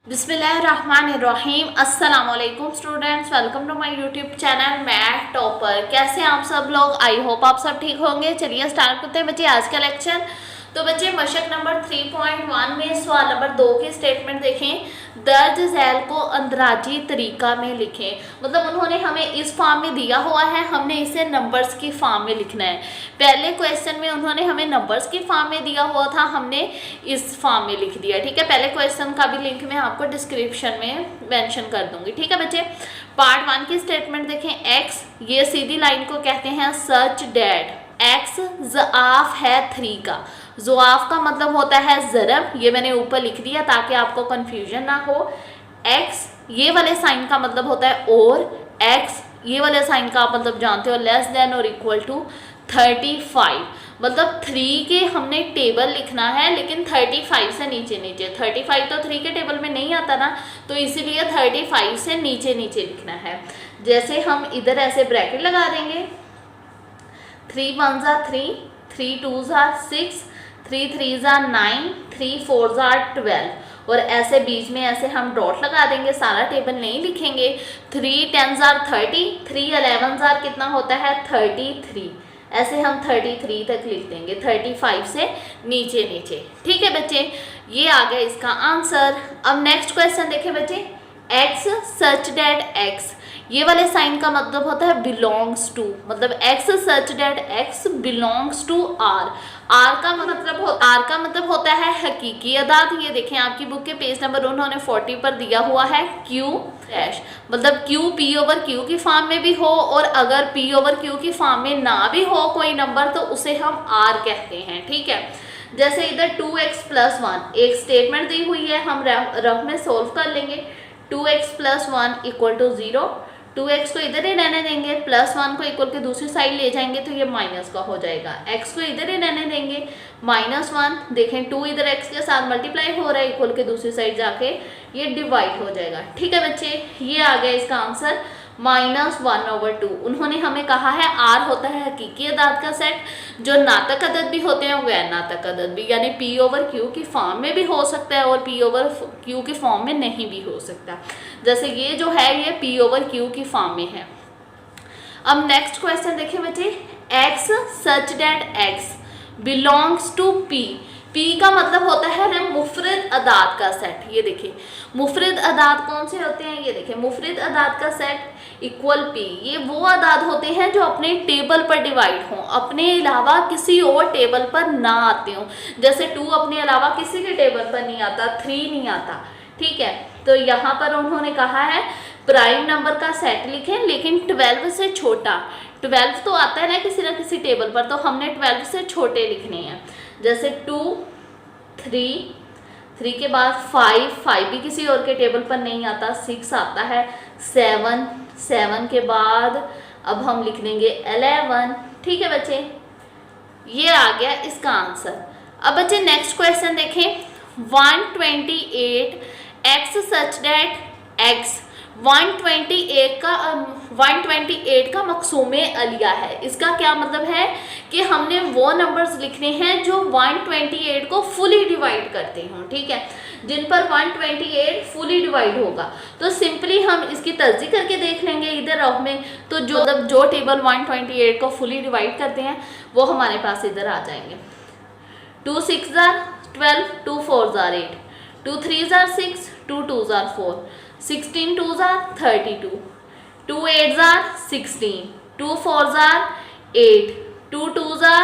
बिस्मिल्लाहिर्रहमानिर्रहीम। अस्सलाम वालेकुम students, welcome to my YouTube channel math topper. कैसे हैं आप सब लोग? आई होप आप सब ठीक होंगे। चलिए स्टार्ट करते हैं बच्चे आज का लेक्चर। तो बच्चे मशक नंबर 3.1 में सवाल नंबर 2 की स्टेटमेंट देखें। दर्ज झैल को अंदराजी तरीका में लिखें। मतलब उन्होंने हमें इस फॉर्म में दिया हुआ है, हमने इसे नंबर्स की फॉर्म में लिखना है। पहले क्वेश्चन में उन्होंने हमें नंबर्स की फॉर्म में दिया हुआ था, हमने इस फॉर्म में लिख दिया। ठीक है, पहले क्वेश्चन का भी लिंक मैं आपको डिस्क्रिप्शन में मेंशन कर दूंगी। ठीक है बच्चे, पार्ट 1 की स्टेटमेंट देखें। एक्स, ये सीधी लाइन को कहते हैं सच डैट। एक्स ज़आफ है 3 का। ज़आफ का मतलब होता है ज़रब, ये मैंने ऊपर लिख दिया ताकि आपको कंफ्यूजन ना हो। एक्स ये वाले साइन का मतलब होता है और। एक्स ये वाले साइन का आप मतलब जानते हो, लेस देन और इक्वल टू 35। मतलब 3 के हमने टेबल लिखना है, लेकिन 35 से नीचे नीचे। 35 तो 3 के टेबल में नहीं आता ना, तो इसीलिए 35 से नीचे नीचे लिखना है। जैसे हम इधर ऐसे ब्रैकेट लगा देंगे, 3 1 ज़ा 3, 3 2 ज़ा 6, 3 3 ज़ा 9, 3 4 ज़ा 12, और ऐसे बीच में ऐसे हम डॉट लगा देंगे। सारा टेबल नहीं लिखेंगे। 3 10 ज़ा 30, 3 11 ज़ा कितना होता है 33। ऐसे हम 33 तक लिख देंगे, 35 से नीचे नीचे। ठीक है बच्चे, ये आ गया इसका आंसर। अब नेक्स्ट क्वेश्चन देखें बच्चे। एक्स सच डैट एक्स, ये वाले साइन का मतलब होता है बिलोंग्स टू। मतलब X such that X belongs to R. R का मतलब होता है हकीकी अदाद। ये देखें आपकी बुक के पेज नंबर उन्होंने 40 पर दिया हुआ है क्यू डैश। मतलब क्यू पी ओवर क्यू की फॉर्म में भी हो, और अगर पी ओवर क्यू की फॉर्म में ना भी हो कोई नंबर, तो उसे हम आर कहते हैं। ठीक है, जैसे इधर 2x + 1 एक स्टेटमेंट दी हुई है, हम रफ में सोल्व कर लेंगे। 2x + 1 = 0। 2x को इधर ही रहने देंगे, +1 को इक्वल के दूसरी साइड ले जाएंगे तो ये माइनस का हो जाएगा। x को इधर ही रहने देंगे, -1 देखें 2 इधर x के साथ मल्टीप्लाई हो रहा है, इक्वल के दूसरी साइड जाके ये डिवाइड हो जाएगा। ठीक है बच्चे, ये आ गया इसका आंसर -1/2। उन्होंने हमें कहा है r होता है हकीकी अदाद का सेट, जो नातक अदद भी होते हैं गैर नातक अदद भी, यानी p ओवर q की फॉर्म में भी हो सकता है और p ओवर q की फॉर्म में नहीं भी हो सकता। जैसे ये जो है ये p ओवर q की फॉर्म में है। अब नेक्स्ट क्वेश्चन देखिए बच्चे। x such that x belongs to p। p का मतलब होता है मुफरद अदाद का सेट। ये देखिए मुफरद अदाद कौन से होते हैं, ये देखिए मुफरद अदाद का सेट इक्वल p। ये वो अदाद होते हैं जो अपने टेबल पर डिवाइड हों, अपने अलावा किसी और टेबल पर ना आते हों। जैसे 2 अपने अलावा किसी के टेबल पर नहीं आता, 3 नहीं आता। ठीक है, तो यहाँ पर उन्होंने कहा है प्राइम नंबर का सेट लिखें, लेकिन 12 से छोटा। 12 तो आता है ना किसी टेबल पर, तो हमने 12 से छोटे लिखने हैं। जैसे 2 3, 3 के बाद 5, 5 भी किसी और के टेबल पर नहीं आता। 6 आता है, 7, 7 के बाद अब हम लिख लेंगे 11। ठीक है बच्चे, ये आ गया इसका आंसर। अब बच्चे नेक्स्ट क्वेश्चन देखें। 128 एक्स सच डैट एक्स। 128 का मकसूमे अलिया है। इसका क्या मतलब है कि हमने वो नंबर्स लिखने हैं जो 128 को फुली डिवाइड करते हों। ठीक है, जिन पर 128 फुली डिवाइड होगा। तो सिंपली हम इसकी तर्जी करके देख लेंगे इधर रफ में। तो जो टेबल 128 को फुली डिवाइड करते हैं वो हमारे पास इधर आ जाएंगे। 2 6 ज़ा 12, 2 4 ज़ा 8, 2 3 ज़ा 6, 2 2 ज़ा 4, 16 2 ज़ा 32, 2 8 ज़ा 16, 2 4 ज़ा 8, 2 2 ज़ा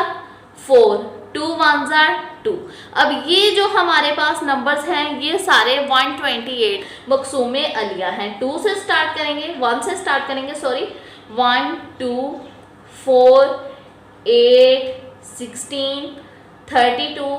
4, 2 1 ज़ा 2। अब ये जो हमारे पास नंबर्स हैं ये सारे 128 मकसूमे अलिया हैं। 2 से स्टार्ट करेंगे, 1 से स्टार्ट करेंगे, सॉरी। 1 2 4 8 16 32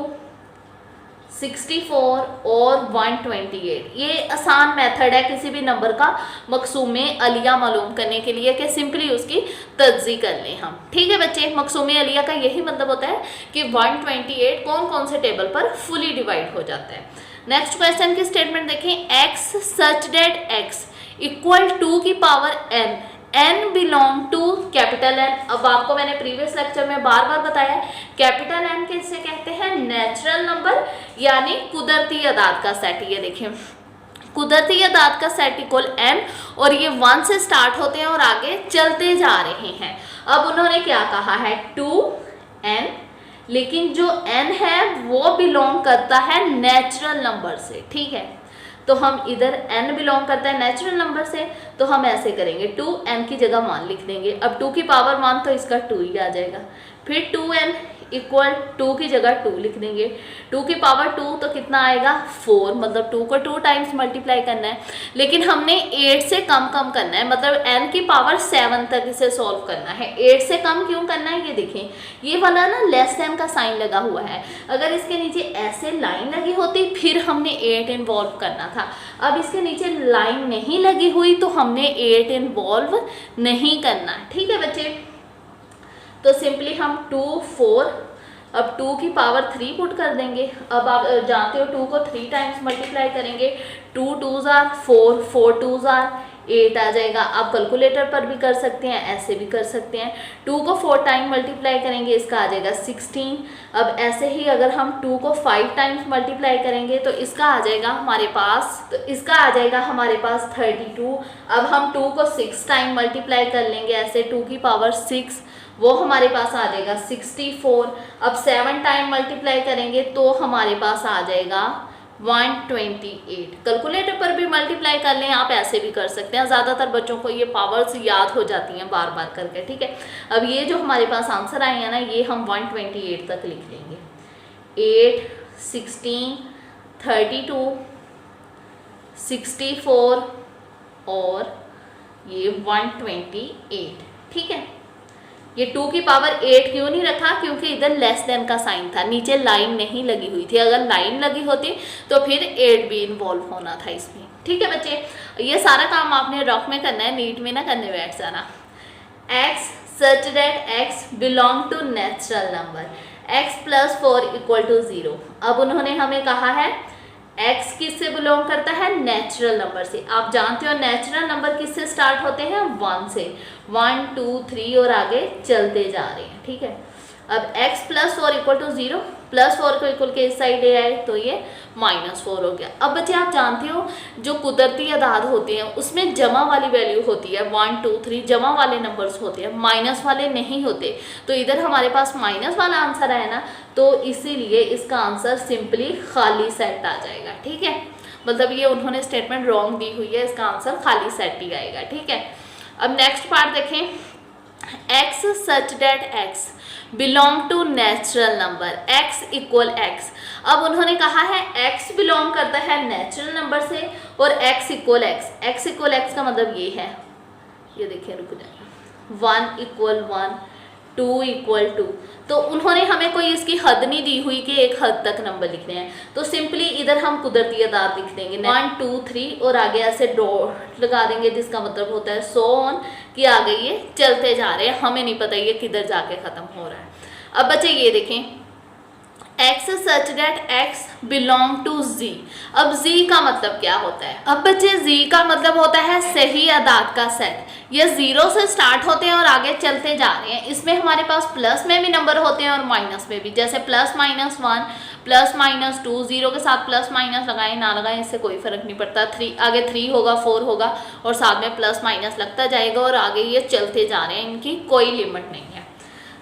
64 और 128। ये आसान मेथड है किसी भी नंबर का मकसूमे अलिया मालूम करने के लिए, कि सिंपली उसकी तज्जी कर लें हम। ठीक है बच्चे, मकसूमे अलिया का यही मतलब होता है कि 128 कौन कौन से टेबल पर फुली डिवाइड हो जाता है। नेक्स्ट क्वेश्चन की स्टेटमेंट देखें। X such that x equal 2 की power n। n belong to capital N। अब आपको मैंने प्रीवियस लेक्चर में बार बार बताया, कैपिटल N किससे कहते हैं? नेचुरल नंबर, यानी कुदरती अदाद का सेट। ये देखें कुदरती अदाद का सेट इक्वल n और ये 1 से स्टार्ट होते हैं और आगे चलते जा रहे हैं। अब उन्होंने क्या कहा है 2n, लेकिन जो n है वो बिलोंग करता है नेचुरल नंबर से, ठीक है। तो हम इधर n बिलोंग करता है नेचुरल नंबर से, तो हम ऐसे करेंगे 2n की जगह 1 लिख देंगे। अब 2 की पावर 1 तो इसका 2 ही आ जाएगा, फिर 2n इक्वल 2 की जगह 2 लिख देंगे। 2 की पावर 2 तो कितना आएगा 4, मतलब 2 को 2 टाइम्स मल्टीप्लाई करना है, लेकिन हमने 8 से कम करना है, मतलब n की पावर 7 तक इसे सॉल्व करना है। 8 से कम क्यों करना है, ये देखें, ये वाला ना लेस देन का साइन लगा हुआ है, अगर इसके नीचे ऐसे लाइन लगी होती फिर हमने 8 इन्वॉल्व करना था। अब इसके नीचे लाइन नहीं लगी हुई तो हमने 8 इन्वॉल्व नहीं करना, ठीक है बच्चे। तो सिंपली हम 2 4, अब 2 की पावर 3 पुट कर देंगे। अब आप जानते हो 2 को 3 टाइम्स मल्टीप्लाई करेंगे, 2 2s are 4, 4 2s are 8 आ जाएगा। आप कैलकुलेटर पर भी कर सकते हैं, ऐसे भी कर सकते हैं। 2 को 4 टाइम मल्टीप्लाई करेंगे, इसका आ जाएगा 16। अब ऐसे ही अगर हम 2 को 5 टाइम्स मल्टीप्लाई करेंगे तो इसका आ जाएगा हमारे पास 32। अब हम 2 को 6 टाइम मल्टीप्लाई कर लेंगे, ऐसे 2 की पावर 6, वो हमारे पास आ जाएगा 64। अब 7 टाइम मल्टीप्लाई करेंगे तो हमारे पास आ जाएगा 128। कैलकुलेटर पर भी मल्टीप्लाई कर लें, आप ऐसे भी कर सकते हैं। ज़्यादातर बच्चों को ये पावर्स याद हो जाती हैं बार बार करके, ठीक है। अब ये जो हमारे पास आंसर आए हैं ना, ये हम 128 तक लिख लेंगे। 8 16 32 64 और ये 128, ठीक है। ये 2 की पावर 8 क्यों नहीं रखा, क्योंकि इधर लेस देन का साइन था, नीचे लाइन नहीं लगी हुई थी। अगर लाइन लगी होती तो फिर 8 भी इन्वॉल्व होना था इसमें, ठीक है बच्चे। ये सारा काम आपने रफ में करना है, नीट में ना करने बैठ जाना। x such that x belong to natural number, x + 4 = 0। अब उन्होंने हमें कहा है x किससे बिलोंग करता है, नेचुरल नंबर से। आप जानते हो नेचुरल नंबर किससे स्टार्ट होते हैं, 1 से, 1 2 3 और आगे चलते जा रहे हैं, ठीक है। अब x + 4 = 0, +4 को इक्वल के इस साइड ले आए तो ये -4 हो गया। अब बच्चे आप जानते हो जो कुदरती अदाद होते हैं उसमें जमा वाली वैल्यू होती है, 1 2 3 जमा वाले नंबर्स होते हैं, माइनस वाले नहीं होते। तो इधर हमारे पास माइनस वाला आंसर है ना, तो इसीलिए इसका आंसर सिंपली खाली सेट आ जाएगा, ठीक है। मतलब ये उन्होंने स्टेटमेंट रॉन्ग दी हुई है, इसका आंसर खाली सेट ही आएगा, ठीक है। अब नेक्स्ट पार्ट देखें, x such that x belong to natural number, x = x। अब उन्होंने कहा है x बिलोंग करता है नेचुरल नंबर से और x = x। x = x का मतलब ये है, ये देखिए, रुक जाइए, 1 = 1, 2 = 2। तो उन्होंने हमें कोई इसकी हद नहीं दी हुई कि एक हद तक नंबर लिखने हैं, तो सिंपली इधर हम कुदरती अदाद लिख देंगे 1 2 3 और आगे ऐसे डॉट लगा देंगे, जिसका मतलब होता है सो ऑन कि आगे ये चलते जा रहे हैं, हमें नहीं पता ये किधर जाके ख़त्म हो रहा है। अब बच्चे ये देखें, x such that x belong to z। अब z का मतलब क्या होता है, अब बच्चे z का मतलब होता है सही अदाद का सेट। ये 0 से स्टार्ट होते हैं और आगे चलते जा रहे हैं। इसमें हमारे पास प्लस में भी नंबर होते हैं और माइनस में भी, जैसे +-1 +-2, 0 के साथ प्लस माइनस लगाएं ना लगाएं इससे कोई फर्क नहीं पड़ता। 3 आगे 3 होगा, 4 होगा और साथ में प्लस माइनस लगता जाएगा और आगे ये चलते जा रहे हैं, इनकी कोई लिमिट नहीं है।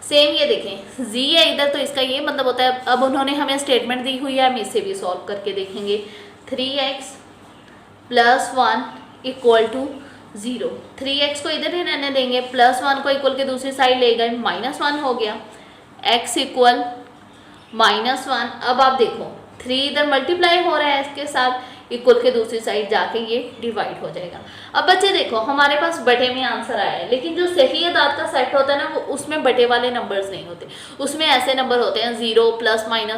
सेम ये देखें, z है इधर, तो इसका ये मतलब होता है। अब उन्होंने हमें स्टेटमेंट दी हुई है, हम इसे भी सॉल्व करके देखेंगे। 3x + 1 = 0। 3x को इधर ही रहने देंगे, +1 को इक्वल के दूसरी साइड ले गए, -1 हो गया। x = -1। अब आप देखो 3 इधर मल्टीप्लाई हो रहा है इसके साथ, इक्वल के दूसरी साइड जाके ये डिवाइड हो जाएगा। अब बच्चे देखो हमारे पास बटे में आंसर आया है, लेकिन जो सही अदाद का सेट होता है ना, वो उसमें बटे वाले नंबर्स नहीं होते, उसमें ऐसे नंबर होते हैं 0 +-1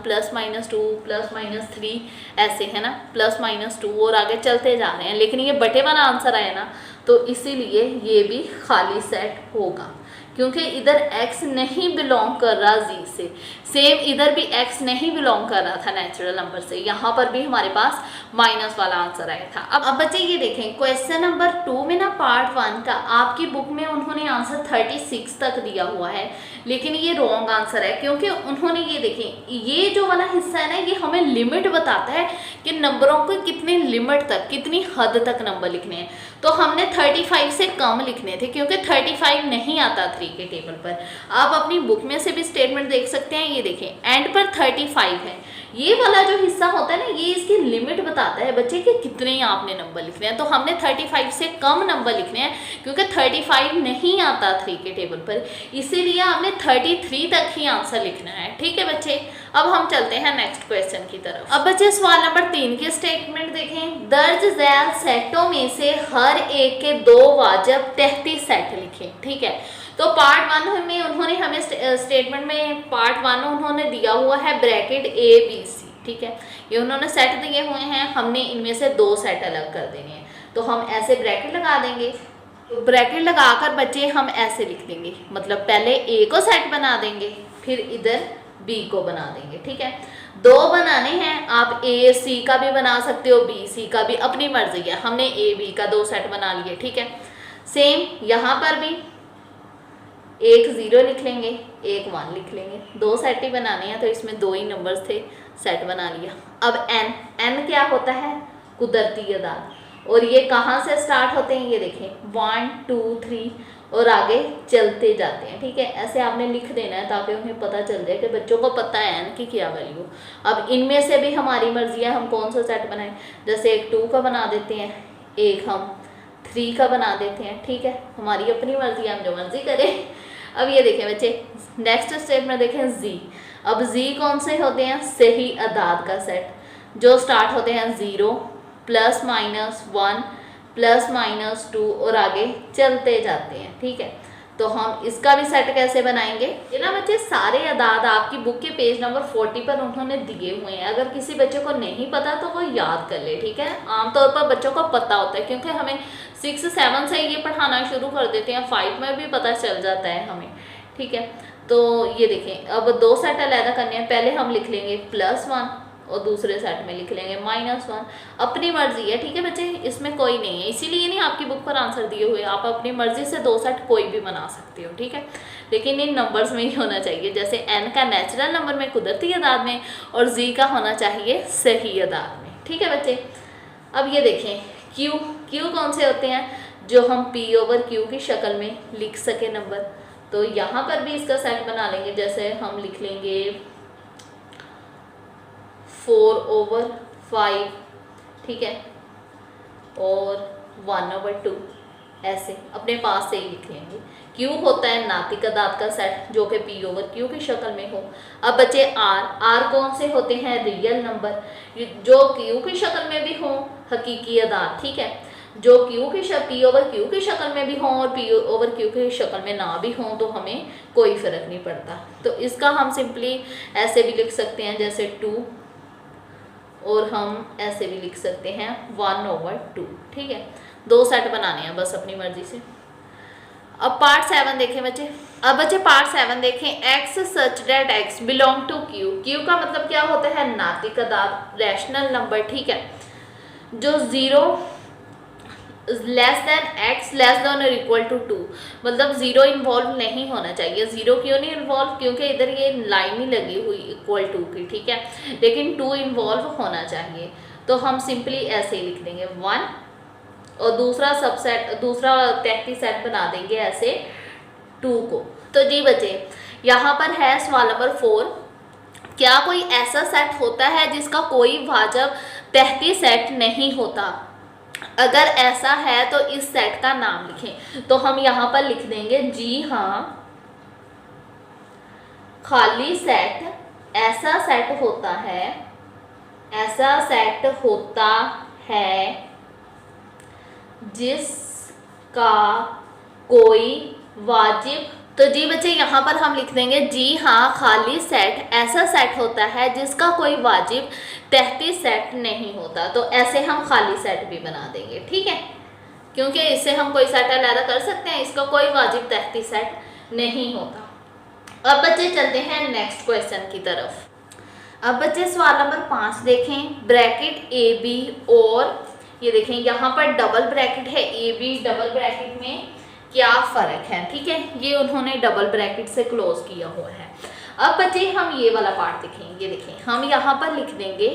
+-2 +-3 ऐसे है ना, +-2 और आगे चलते जा रहे हैं। लेकिन ये बटे वाला आंसर आया ना, तो इसीलिए ये भी खाली सेट होगा, क्योंकि इधर x नहीं बिलोंग कर रहा z से। सेम इधर भी x नहीं बिलोंग कर रहा था नेचुरल नंबर से, यहाँ पर भी हमारे पास माइनस वाला आंसर आया था। अब बच्चे ये देखें क्वेश्चन नंबर 2 में ना पार्ट 1 का आपकी बुक में उन्होंने आंसर 36 तक दिया हुआ है, लेकिन ये रॉन्ग आंसर है, क्योंकि उन्होंने ये देखें ये जो वाला हिस्सा है ना ये हमें लिमिट बताता है कि नंबरों को कितने लिमिट तक, कितनी हद तक नंबर लिखने हैं। तो हमने 35 से कम लिखने थे, क्योंकि 35 नहीं आता 3 के टेबल पर। आप अपनी बुक में से भी स्टेटमेंट देख सकते हैं, ये देखें एंड पर 35 है। ये वाला जो हिस्सा होता है ना ये इसकी लिमिट बताता है बच्चे कि कितने आपने नंबर लिखने हैं। तो हमने 35 से कम नंबर लिखने हैं, क्योंकि 35 नहीं आता 3 के टेबल पर, इसीलिए आपने 33 तक ही आंसर लिखना है। ठीक है बच्चे, अब हम चलते हैं नेक्स्ट क्वेश्चन की तरफ। अब बच्चे सवाल नंबर 3 के स्टेटमेंट देखें। दर्ज झैल सेटों में से हर एक के 2 वाजिब 33 सेट लिखें। ठीक है, तो पार्ट 1 में उन्होंने हमें स्टेटमेंट में पार्ट 1 उन्होंने दिया हुआ है ब्रैकेट ABC। ठीक है, ये उन्होंने सेट दिए हुए हैं, हमने इनमें से 2 सेट अलग कर देने हैं। तो हम ऐसे ब्रैकेट लगा देंगे, ब्रैकेट लगाकर बच्चे हम ऐसे लिख देंगे, मतलब पहले A को सेट बना देंगे, फिर इधर B को बना देंगे। ठीक है, 2 बनाने हैं, आप AC का भी बना सकते हो, BC का भी, अपनी मर्जी है। हमने AB का 2 सेट बना लिए। ठीक है, सेम यहाँ पर भी एक 0 लिख लेंगे, एक 1 लिख लेंगे, 2 सेट ही बनाने हैं, तो इसमें 2 ही नंबर्स थे, सेट बना लिया। अब n क्या होता है? कुदरती अदाद, और ये कहाँ से स्टार्ट होते हैं? ये देखें 1 2 3 और आगे चलते जाते हैं। ठीक है, ऐसे आपने लिख देना है ताकि उन्हें पता चल जाए कि बच्चों को पता है n की क्या वैल्यू। अब इनमें से भी हमारी मर्जी है हम कौन सा सेट बनाएं, जैसे एक 2 का बना देते हैं, एक हम 3 का बना देते हैं। ठीक है, हमारी अपनी मर्जी है, हम जो मर्जी करें। अब ये देखें बच्चे नेक्स्ट स्टेप में देखें Z। अब Z कौन से होते हैं? सही अदाद का सेट, जो स्टार्ट होते हैं 0 प्लस माइनस 1 प्लस माइनस 2 और आगे चलते जाते हैं। ठीक है, तो हम इसका भी सेट कैसे बनाएंगे? ये ना बच्चे सारे अदाद आपकी बुक के पेज नंबर 40 पर उन्होंने दिए हुए हैं, अगर किसी बच्चे को नहीं पता तो वो याद कर ले। ठीक है, आमतौर पर बच्चों को पता होता है, क्योंकि हमें 6 7 से ये पढ़ाना शुरू कर देते हैं, 5 में भी पता चल जाता है हमें। ठीक है, तो ये देखें अब 2 सेट अलग करने हैं, पहले हम लिख लेंगे +1 और दूसरे सेट में लिख लेंगे -1, अपनी मर्जी है। ठीक है बच्चे, इसमें कोई नहीं है, इसीलिए नहीं आपकी बुक पर आंसर दिए हुए, आप अपनी मर्जी से 2 सेट कोई भी बना सकते हो। ठीक है, लेकिन इन नंबर्स में ही होना चाहिए, जैसे n का नेचुरल नंबर में, कुदरती अदाद में, और z का होना चाहिए सही अदाद में। ठीक है बच्चे, अब ये देखें q कौन से होते हैं? जो हम p/q की शक्ल में लिख सके नंबर, तो यहाँ पर भी इसका सेट बना लेंगे, जैसे हम लिख लेंगे 4/5। ठीक है, और 1/2, ऐसे अपने पास से ही लिख लेंगे। Q होता है नातिक अदाद का सेट, जो कि p/q की शक्ल में हो। अब बच्चे R कौन से होते हैं? रियल नंबर, जो Q की शक्ल में भी हो, हकीकी अदाद। ठीक है, जो p/q की शक्ल में भी हों और p/q की शक्ल में ना भी हों, तो हमें कोई फ़र्क नहीं पड़ता। तो इसका हम सिंपली ऐसे भी लिख सकते हैं, जैसे 2, और हम ऐसे भी लिख सकते हैं 1/2। ठीक है, 2 सेट बनाने हैं बस अपनी मर्जी से। अब पार्ट 7 देखें बच्चे। अब बच्चे पार्ट 7 देखें। x such that x belong to q का मतलब क्या होता है? नातिक अदाद, रैशनल नंबर। ठीक है, जो 0 less than x less than और इक्वल टू 2, मतलब 0 इन्वॉल्व नहीं होना चाहिए। 0 क्यों नहीं इन्वॉल्व? क्योंकि इधर ये लाइन ही लगी हुई इक्वल टू की। ठीक है, लेकिन 2 इन्वॉल्व होना चाहिए, तो हम सिंपली ऐसे ही लिख देंगे 1, और दूसरा 33 सेट बना देंगे ऐसे 2 को। तो जी बच्चे यहाँ पर है सवाल नंबर 4, क्या कोई ऐसा सेट होता है जिसका कोई वाजिब 33 सेट नहीं होता? अगर ऐसा है तो इस सेट का नाम लिखें। तो हम यहाँ पर लिख देंगे जी हाँ, खाली सेट ऐसा सेट होता है, ऐसा सेट होता है जिसका कोई वाजिब। तो जी बच्चे यहाँ पर हम लिख देंगे जी हाँ, खाली सेट ऐसा सेट होता है जिसका कोई वाजिब 33 सेट नहीं होता। तो ऐसे हम खाली सेट भी बना देंगे। ठीक है, क्योंकि इससे हम कोई सेट अलग कर सकते हैं, इसका कोई वाजिब 33 सेट नहीं होता। अब बच्चे चलते हैं नेक्स्ट क्वेश्चन की तरफ। अब बच्चे सवाल नंबर 5 देखें, ब्रैकेट ए बी और ये देखें यहाँ पर डबल ब्रैकेट है, ए बी डबल ब्रैकेट में क्या फ़र्क है। ठीक है, ये उन्होंने डबल ब्रैकेट से क्लोज किया हुआ है। अब बच्चे हम ये वाला पार्ट देखें, ये देखें हम यहाँ पर लिख देंगे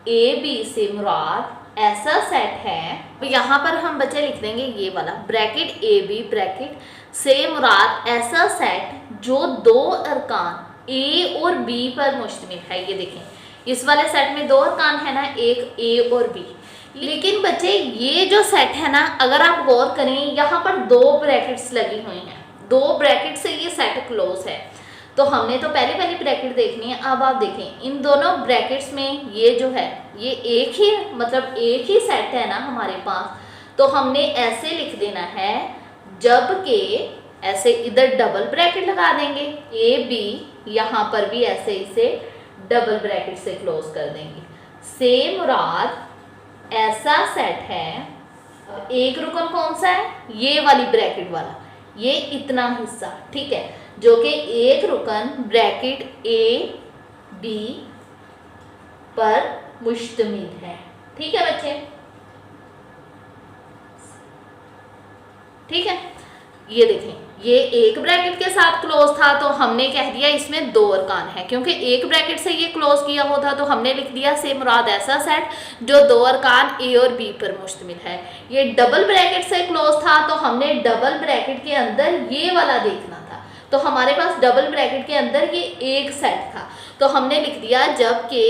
ए बी से मुराद ऐसा सेट है। यहाँ पर हम बच्चे लिख देंगे ये वाला ब्रैकेट ए बी ब्रैकेट से मुराद ऐसा सेट जो दो अरकान ए और बी पर मुश्तमिल है। ये देखें इस वाले सेट में दो अरकान है ना, एक ए और बी। लेकिन बच्चे ये जो सेट है ना, अगर आप गौर करें यहाँ पर दो ब्रैकेट्स लगी हुई हैं, दो ब्रैकेट से ये सेट क्लोज है। तो हमने तो पहले पहली ब्रैकेट देखनी है। अब आप देखें इन दोनों ब्रैकेट्स में ये जो है ये एक ही मतलब एक ही सेट है ना हमारे पास। तो हमने ऐसे लिख देना है, जबकि ऐसे इधर डबल ब्रैकेट लगा देंगे ए बी, यहाँ पर भी ऐसे इसे डबल ब्रैकेट से क्लोज कर देंगे। से मुराद ऐसा सेट है, एक रुकन कौन सा है, ये वाली ब्रैकेट वाला, ये इतना हिस्सा, ठीक है, जो कि एक रुकन ब्रैकेट ए बी पर मुश्तमिल है। ठीक है बच्चे, ठीक है। ये देखें ये एक ब्रैकेट के साथ क्लोज था तो हमने कह दिया इसमें दो अरकान है, क्योंकि एक ब्रैकेट से ये क्लोज किया होता तो हमने लिख दिया से मुराद ऐसा सेट जो दो अरकान ए और बी पर मुश्तमिल है। ये डबल ब्रैकेट से क्लोज था तो हमने डबल ब्रैकेट के अंदर ये वाला देखना था। तो हमारे पास डबल ब्रैकेट के अंदर ये एक सेट था, तो हमने लिख दिया जबकि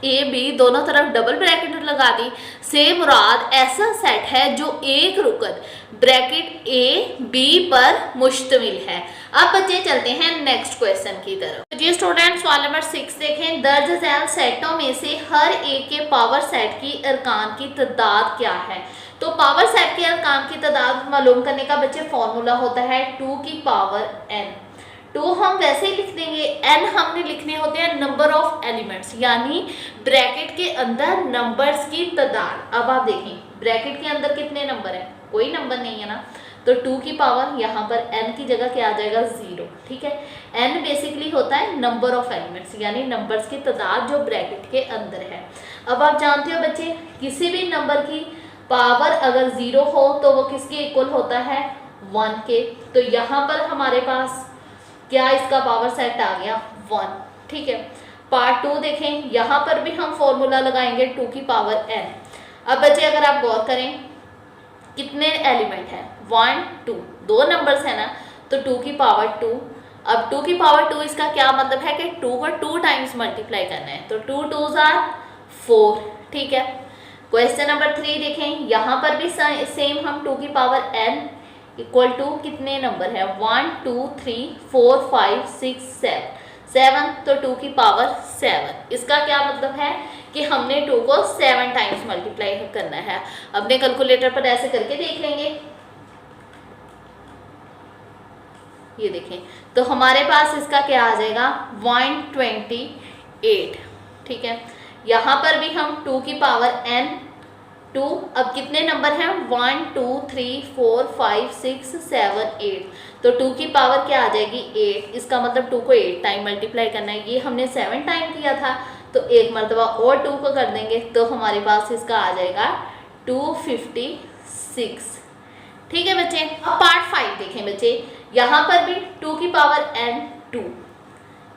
ए बी दोनों तरफ डबल ब्रैकेट लगा दी, से मुराद ऐसा सेट है जो एक रुकन ब्रैकेट ए बी पर मुश्तमिल है। अब बच्चे चलते हैं नेक्स्ट क्वेश्चन की तरफ। जी स्टूडेंट सवाल नंबर 6 देखें, दर्ज झैल सेटों में से हर एक के पावर सेट की अरकान की तादाद क्या है। तो पावर सेट के अरकान की तादाद मालूम करने का बच्चे फॉर्मूला होता है 2 की पावर n। 2 हम वैसे ही लिख देंगे, n हमने लिखने होते हैं नंबर ऑफ एलिमेंट्स, यानी ब्रैकेट के अंदर नंबर्स की तादाद। अब आप देखें ब्रैकेट के अंदर कितने नंबर हैं, कोई नंबर नहीं है ना, तो 2 की पावर यहाँ पर n की जगह क्या आ जाएगा 0। ठीक है, n बेसिकली होता है नंबर ऑफ एलिमेंट्स, यानी नंबर्स की तादाद जो ब्रैकेट के अंदर है। अब आप जानते हो बच्चे किसी भी नंबर की पावर अगर 0 हो तो वो किसके इक्वल होता है 1 के। तो यहाँ पर हमारे पास क्या इसका पावर सेट आ गया 1। ठीक है, पार्ट 2 देखें, यहाँ पर भी हम फॉर्मूला लगाएंगे 2 की पावर n। अब बच्चे अगर आप गौर करें कितने एलिमेंट हैं 1 2, दो नंबर्स है ना, तो 2 की पावर 2। अब 2 की पावर 2 इसका क्या मतलब है कि 2 को 2 टाइम्स मल्टीप्लाई करना है, तो 2 2s are 4। ठीक है, क्वेश्चन नंबर 3 देखें, यहाँ पर भी सेम हम 2 की पावर n इक्वल टू कितने नंबर है 1 2 3 4 5 6 7, तो 2 की पावर 7। इसका क्या मतलब है कि हमने 2 को 7 टाइम्स मल्टीप्लाई करना है। अपने कैलकुलेटर पर ऐसे करके देख लेंगे। ये देखें तो हमारे पास इसका क्या आ जाएगा 128। ठीक है, यहाँ पर भी हम 2 की पावर n 2, अब कितने नंबर हैं 1 2 3 4 5 6 7 8, तो 2 की पावर क्या आ जाएगी 8। इसका मतलब 2 को 8 टाइम मल्टीप्लाई करना है, ये हमने 7 टाइम किया था तो एक मरतबा और 2 को कर देंगे तो हमारे पास इसका आ जाएगा 256। ठीक है बच्चे, अब पार्ट 5 देखें बच्चे, यहाँ पर भी 2 की पावर n 2।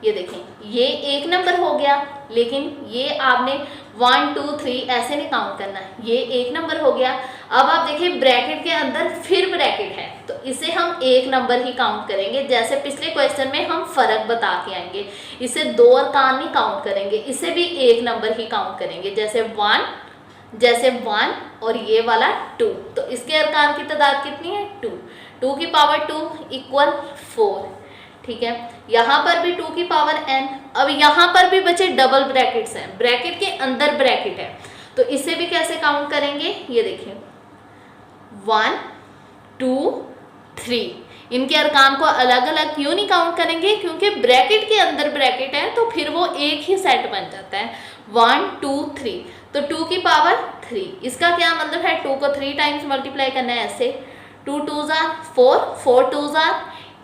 ये देखें ये एक नंबर हो गया, लेकिन ये आपने 1 2 3 ऐसे नहीं काउंट करना है, ये एक नंबर हो गया। अब आप देखिए ब्रैकेट के अंदर फिर ब्रैकेट है तो इसे हम एक नंबर ही काउंट करेंगे। जैसे पिछले क्वेश्चन में हम फर्क बता के आएंगे, इसे दो अरकान नहीं काउंट करेंगे, इसे भी एक नंबर ही काउंट करेंगे। जैसे 1 और ये वाला 2, तो इसके अरकान की तादाद कितनी है 2। 2 की पावर 2 इक्वल 4। ठीक है, यहाँ पर भी 2 की पावर n। अब यहाँ पर भी बचे डबल ब्रैकेट्स हैं, ब्रैकेट के अंदर ब्रैकेट है, तो इसे भी कैसे काउंट करेंगे। ये देखिए 1 2 3, इनके अरकान को अलग अलग क्यों नहीं काउंट करेंगे, क्योंकि ब्रैकेट के अंदर ब्रैकेट है तो फिर वो एक ही सेट बन जाता है 1 2 3, तो 2 की पावर 3। इसका क्या मतलब है 2 को 3 टाइम्स मल्टीप्लाई करना है ऐसे, 2 2s are 4 4 2s are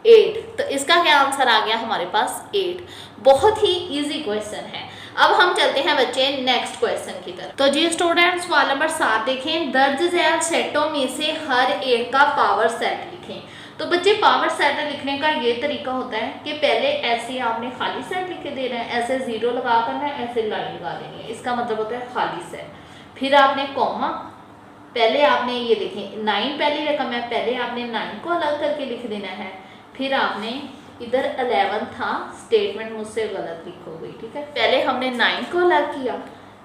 8। तो इसका क्या आंसर आ गया हमारे पास 8। बहुत ही इजी क्वेश्चन है। अब हम चलते हैं बच्चे नेक्स्ट क्वेश्चन की तरफ। तो जी स्टूडेंट्स सवाल नंबर 7 देखें, दर्ज झैल सेटों में से हर एक का पावर सेट लिखें। तो बच्चे पावर सेट लिखने का ये तरीका होता है कि पहले ऐसे आपने खाली सेट लिख के देना है, ऐसे 0 लगा करना है, ऐसे लाइन लगा देनी है, इसका मतलब होता है खाली सेट। फिर आपने कॉमा, पहले आपने ये देखें 9 पहली रकम है, पहले आपने 9 को अलग करके लिख देना है। फिर आपने इधर 11 था, स्टेटमेंट मुझसे गलत लिखो गई, ठीक है। पहले हमने 9 को अलग किया,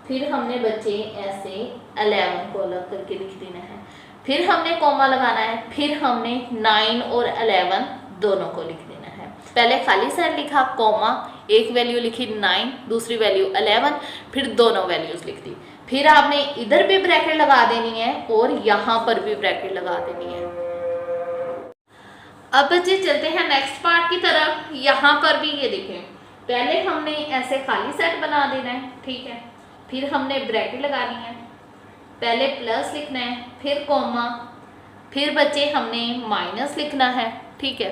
फिर हमने बच्चे ऐसे 11 को अलग करके लिख देना है, फिर हमने कॉमा लगाना है, फिर हमने 9 और 11 दोनों को लिख देना है। पहले खाली सेट लिखा, कॉमा, एक वैल्यू लिखी 9, दूसरी वैल्यू 11, फिर दोनों वैल्यूज लिख दी। फिर आपने इधर भी ब्रैकेट लगा देनी है और यहाँ पर भी ब्रैकेट लगा देनी है। अब बच्चे चलते हैं नेक्स्ट पार्ट की तरफ। यहाँ पर भी ये देखें, पहले हमने ऐसे खाली सेट बना देना है, ठीक है। फिर हमने ब्रैकेट लगानी है, पहले प्लस लिखना है, फिर कॉमा, फिर बच्चे हमने माइनस लिखना है, ठीक है।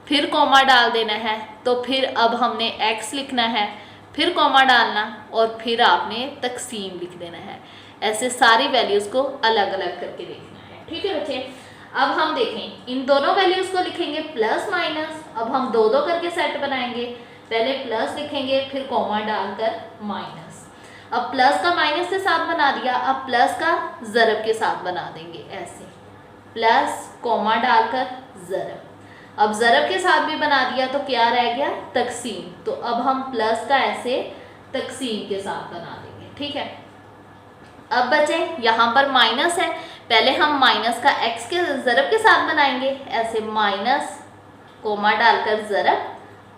फिर कॉमा डाल देना है, तो फिर अब हमने x लिखना है, फिर कॉमा डालना और फिर आपने तकसीम लिख देना है। ऐसे सारी वैल्यूज़ को अलग अलग करके लिखना है, ठीक है बच्चे। अब हम देखें इन दोनों वैल्यूज़ को लिखेंगे प्लस माइनस। अब हम दो दो करके सेट बनाएंगे, पहले प्लस लिखेंगे, फिर कॉमा डालकर माइनस। अब प्लस का माइनस के साथ बना दिया, अब प्लस का ज़रब के साथ बना देंगे, ऐसे प्लस कॉमा डालकर ज़रब। अब ज़रब के साथ भी बना दिया तो क्या रह गया, तकसीम। तो अब हम प्लस का ऐसे तकसीम के साथ बना देंगे, ठीक है। अब बचे यहाँ पर माइनस है, पहले हम माइनस का x के ज़रब के साथ बनाएंगे, ऐसे माइनस कोमा डालकर ज़रब,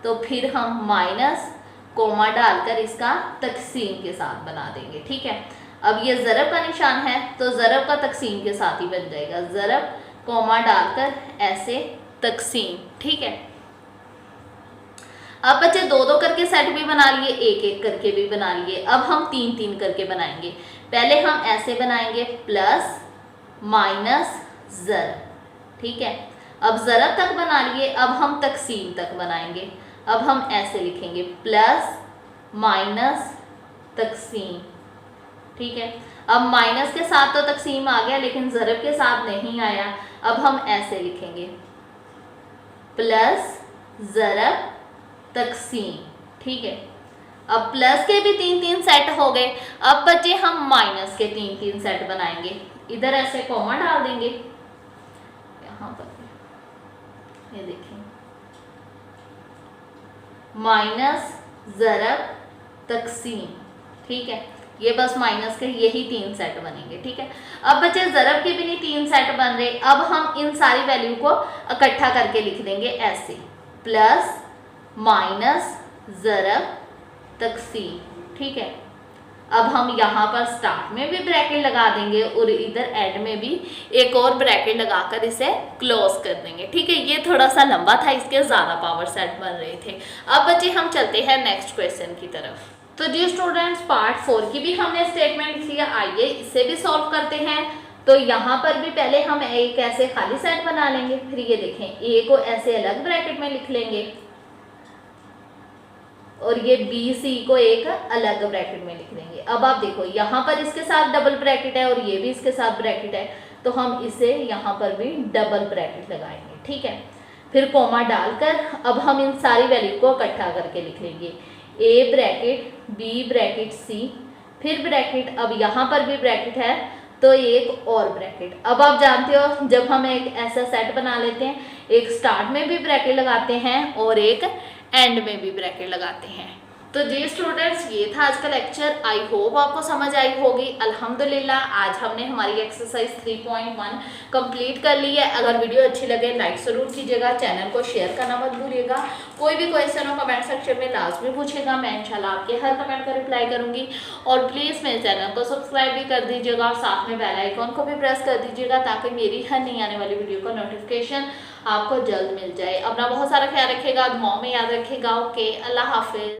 तो फिर हम माइनस कोमा डालकर इसका तकसीम के साथ बना देंगे, ठीक है। अब ये ज़रब का निशान है तो ज़रब का तकसीम के साथ ही बन जाएगा, ज़रब कोमा डालकर ऐसे तकसीम, ठीक है। अब बच्चे दो दो करके सेट भी बना लिए, एक एक करके भी बना लिए। अब हम तीन तीन करके बनाएंगे, पहले हम ऐसे बनाएंगे प्लस माइनस ज़रब, ठीक है। अब ज़रब तक बना लिए, अब हम तकसीम तक बनाएंगे। अब हम ऐसे लिखेंगे प्लस माइनस तकसीम, ठीक है। अब माइनस के साथ तो तकसीम आ गया लेकिन ज़रब के साथ नहीं आया। अब हम ऐसे लिखेंगे प्लस ज़रब तकसीम, ठीक है। अब प्लस के भी तीन तीन सेट हो गए। अब बच्चे हम माइनस के तीन तीन सेट बनाएंगे, इधर ऐसे कॉमा डाल देंगे, यहाँ पर ये देखिए माइनस ज़रब तकसीम, ठीक है। ये बस माइनस के यही तीन सेट बनेंगे, ठीक है। अब बच्चे ज़रब के भी नहीं तीन सेट बन रहे, अब हम इन सारी वैल्यू को इकट्ठा करके लिख देंगे ऐसे प्लस माइनस ज़रब तकसीम, ठीक है। अब हम यहाँ पर स्टार्ट में भी ब्रैकेट लगा देंगे और इधर एंड में भी एक और ब्रैकेट लगाकर इसे क्लोज कर देंगे, ठीक है। ये थोड़ा सा लंबा था, इसके ज़्यादा पावर सेट बन रहे थे। अब बच्चे हम चलते हैं नेक्स्ट क्वेश्चन की तरफ। तो जी स्टूडेंट्स पार्ट 4 की भी हमने स्टेटमेंट लिख लिया, आइए इसे भी सॉल्व करते हैं। तो यहाँ पर भी पहले हम एक ऐसे खाली सेट बना लेंगे, फिर ये देखें ए को ऐसे अलग ब्रैकेट में लिख लेंगे और ये बी सी को एक अलग ब्रैकेट में लिख देंगे। अब आप देखो यहाँ पर इसके साथ डबल ब्रैकेट है और ये भी इसके साथ ब्रैकेट है, तो हम इसे यहाँ पर भी डबल ब्रैकेट लगाएंगे, ठीक है। फिर कॉमा डालकर अब हम इन सारी वैल्यू को इकट्ठा करके लिख लेंगे, ए ब्रैकेट बी ब्रैकेट सी, फिर ब्रैकेट, अब यहाँ पर भी ब्रैकेट है तो एक और ब्रैकेट। अब आप जानते हो जब हम एक ऐसा सेट बना लेते हैं, एक स्टार्ट में भी ब्रैकेट लगाते हैं और एक एंड में भी ब्रैकेट लगाते हैं। तो जी स्टूडेंट्स ये था आज का लेक्चर, आई होप आपको समझ आई होगी। अल्हम्दुलिल्लाह आज हमने हमारी एक्सरसाइज 3.1 कंप्लीट कर ली है। अगर वीडियो अच्छी लगे लाइक ज़रूर कीजिएगा, चैनल को शेयर करना मत भूलिएगा। कोई भी क्वेश्चन हो कमेंट सेक्शन में लाजमी पूछेगा, मैं इंशाल्लाह आपके हर कमेंट का रिप्लाई करूँगी। और प्लीज़ मेरे चैनल को सब्सक्राइब भी कर दीजिएगा और साथ में बेल आइकॉन को भी प्रेस कर दीजिएगा ताकि मेरी हर नई आने वाली वीडियो का नोटिफिकेशन आपको जल्द मिल जाए। अपना बहुत सारा ख्याल रखिएगा, दुआओं में याद रखिएगा। ओके, अल्लाह हाफिज़।